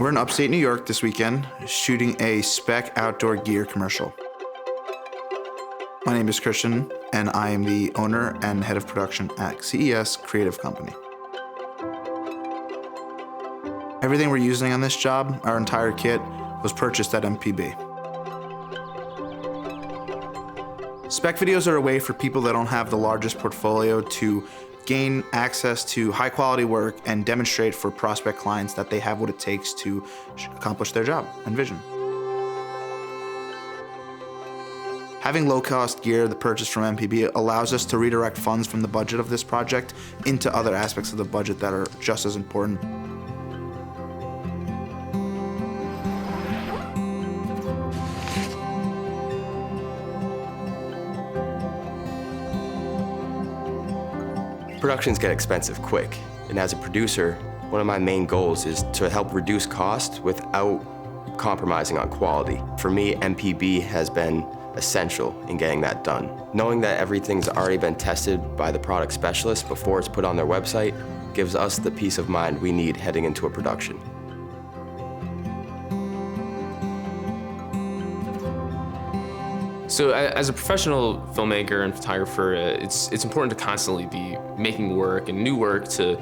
We're in upstate New York this weekend, shooting a spec outdoor gear commercial. My name is Christian, and I am the owner and head of production at CES Creative Company. Everything we're using on this job, our entire kit, was purchased at MPB. Spec videos are a way for people that don't have the largest portfolio to gain access to high quality work and demonstrate for prospect clients that they have what it takes to accomplish their job and vision. Having low-cost gear that purchased from MPB allows us to redirect funds from the budget of this project into other aspects of the budget that are just as important. Productions get expensive quick, and as a producer, one of my main goals is to help reduce cost without compromising on quality. For me, MPB has been essential in getting that done. Knowing that everything's already been tested by the product specialist before it's put on their website gives us the peace of mind we need heading into a production. So as a professional filmmaker and photographer, it's important to constantly be making work and new work to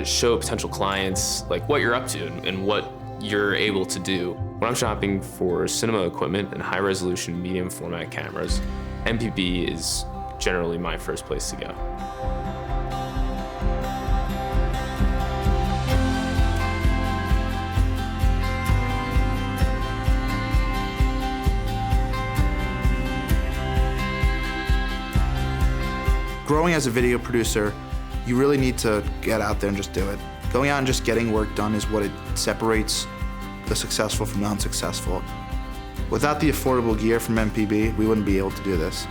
show potential clients like what you're up to and what you're able to do. When I'm shopping for cinema equipment and high-resolution medium format cameras, MPB is generally my first place to go. Growing as a video producer, you really need to get out there and just do it. Going out and just getting work done is what it separates the successful from the unsuccessful. Without the affordable gear from MPB, we wouldn't be able to do this.